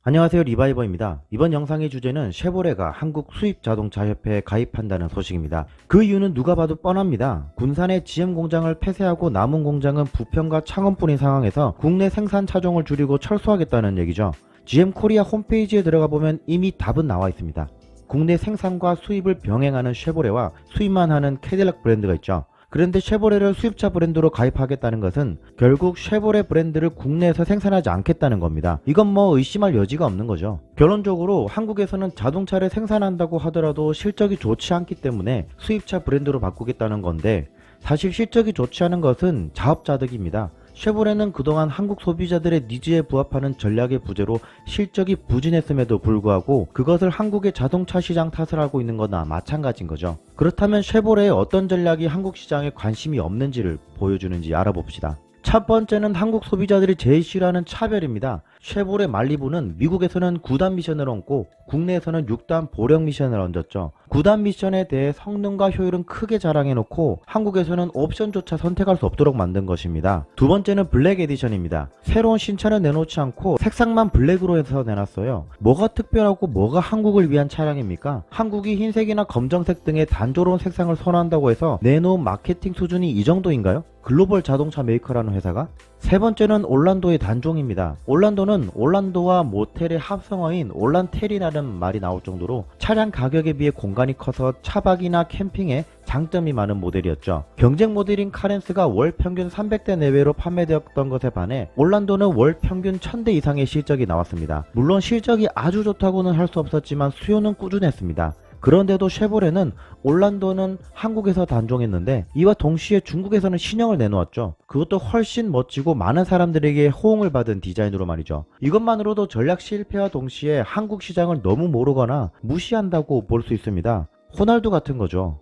안녕하세요, 리바이버입니다. 이번 영상의 주제는 쉐보레가 한국 수입자동차협회에 가입한다는 소식입니다. 그 이유는 누가 봐도 뻔합니다. 군산의 GM 공장을 폐쇄하고 남은 공장은 부평과 창원뿐인 상황에서 국내 생산 차종을 줄이고 철수하겠다는 얘기죠. GM 코리아 홈페이지에 들어가 보면 이미 답은 나와 있습니다. 국내 생산과 수입을 병행하는 쉐보레와 수입만 하는 캐딜락 브랜드가 있죠. 그런데 쉐보레를 수입차 브랜드로 가입하겠다는 것은 결국 쉐보레 브랜드를 국내에서 생산하지 않겠다는 겁니다. 이건 뭐 의심할 여지가 없는 거죠. 결론적으로 한국에서는 자동차를 생산한다고 하더라도 실적이 좋지 않기 때문에 수입차 브랜드로 바꾸겠다는 건데, 사실 실적이 좋지 않은 것은 자업자득입니다. 쉐보레는 그동안 한국 소비자들의 니즈에 부합하는 전략의 부재로 실적이 부진했음에도 불구하고 그것을 한국의 자동차 시장 탓을 하고 있는 거나 마찬가지인 거죠. 그렇다면 쉐보레의 어떤 전략이 한국 시장에 관심이 없는지를 보여주는지 알아봅시다. 첫 번째는 한국 소비자들이 제일 싫어하는 차별입니다. 쉐보레 말리부는 미국에서는 9단 미션을 얹고 국내에서는 6단 보령 미션을 얹었죠. 9단 미션에 대해 성능과 효율은 크게 자랑해놓고 한국에서는 옵션조차 선택할 수 없도록 만든 것입니다. 두 번째는 블랙 에디션입니다. 새로운 신차는 내놓지 않고 색상만 블랙으로 해서 내놨어요. 뭐가 특별하고 뭐가 한국을 위한 차량입니까? 한국이 흰색이나 검정색 등의 단조로운 색상을 선호한다고 해서 내놓은 마케팅 수준이 이 정도인가요? 글로벌 자동차 메이커라는 회사가? 세 번째는 올란도의 단종입니다. 올란도는 올란도와 모텔의 합성어인 올란텔이라는 말이 나올 정도로 차량 가격에 비해 공간이 커서 차박이나 캠핑에 장점이 많은 모델이었죠. 경쟁 모델인 카렌스가 월 평균 300대 내외로 판매되었던 것에 반해 올란도는 월 평균 1000대 이상의 실적이 나왔습니다. 물론 실적이 아주 좋다고는 할 수 없었지만 수요는 꾸준했습니다. 그런데도 쉐보레는 올란도는 한국에서 단종했는데 이와 동시에 중국에서는 신형을 내놓았죠. 그것도 훨씬 멋지고 많은 사람들에게 호응을 받은 디자인으로 말이죠. 이것만으로도 전략 실패와 동시에 한국 시장을 너무 모르거나 무시한다고 볼 수 있습니다. 호날두 같은 거죠.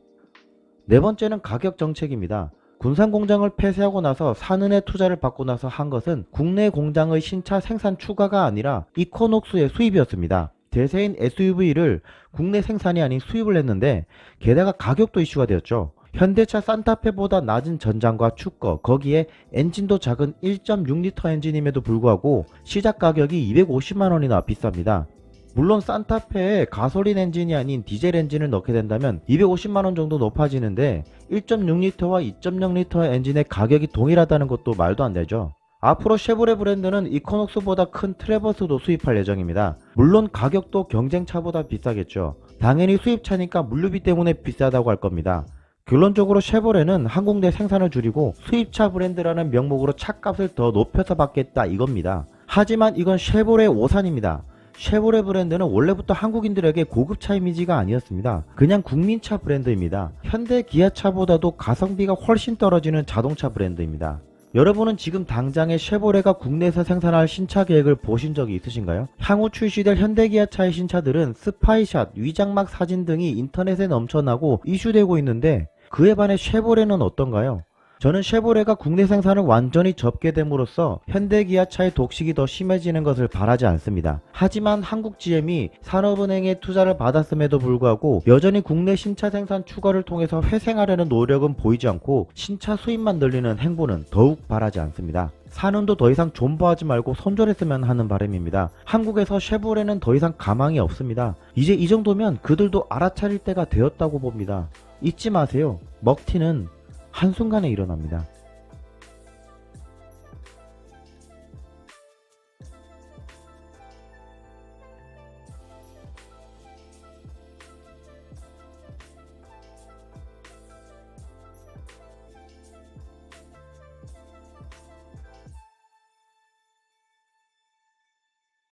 네 번째는 가격 정책입니다. 군산 공장을 폐쇄하고 나서 산은의 투자를 받고 나서 한 것은 국내 공장의 신차 생산 추가가 아니라 이코녹스의 수입이었습니다. 대세인 SUV를 국내 생산이 아닌 수입을 했는데 게다가 가격도 이슈가 되었죠. 현대차 산타페보다 낮은 전장과 축거, 거기에 엔진도 작은 1.6L 엔진임에도 불구하고 시작 가격이 250만원이나 비쌉니다. 물론 산타페에 가솔린 엔진이 아닌 디젤 엔진을 넣게 된다면 250만원 정도 높아지는데 1.6L와 2.0L 엔진의 가격이 동일하다는 것도 말도 안 되죠. 앞으로 쉐보레 브랜드는 이코녹스보다 큰 트래버스도 수입할 예정입니다. 물론 가격도 경쟁차보다 비싸겠죠. 당연히 수입차니까 물류비 때문에 비싸다고 할 겁니다. 결론적으로 쉐보레는 한국 내 생산을 줄이고 수입차 브랜드라는 명목으로 차값을 더 높여서 받겠다 이겁니다. 하지만 이건 쉐보레 오산입니다. 쉐보레 브랜드는 원래부터 한국인들에게 고급차 이미지가 아니었습니다. 그냥 국민차 브랜드입니다. 현대 기아차보다도 가성비가 훨씬 떨어지는 자동차 브랜드입니다. 여러분은 지금 당장의 쉐보레가 국내에서 생산할 신차 계획을 보신 적이 있으신가요? 향후 출시될 현대기아차의 신차들은 스파이샷, 위장막 사진 등이 인터넷에 넘쳐나고 이슈되고 있는데 그에 반해 쉐보레는 어떤가요? 저는 쉐보레가 국내 생산을 완전히 접게 됨으로써 현대기아차의 독식이 더 심해지는 것을 바라지 않습니다. 하지만 한국 GM이 산업은행의 투자를 받았음에도 불구하고 여전히 국내 신차 생산 추가를 통해서 회생하려는 노력은 보이지 않고 신차 수입만 늘리는 행보는 더욱 바라지 않습니다. 산업도 더 이상 존버하지 말고 손절했으면 하는 바람입니다. 한국에서 쉐보레는 더 이상 가망이 없습니다. 이제 이 정도면 그들도 알아차릴 때가 되었다고 봅니다. 잊지 마세요. 먹튀는 한순간에 일어납니다.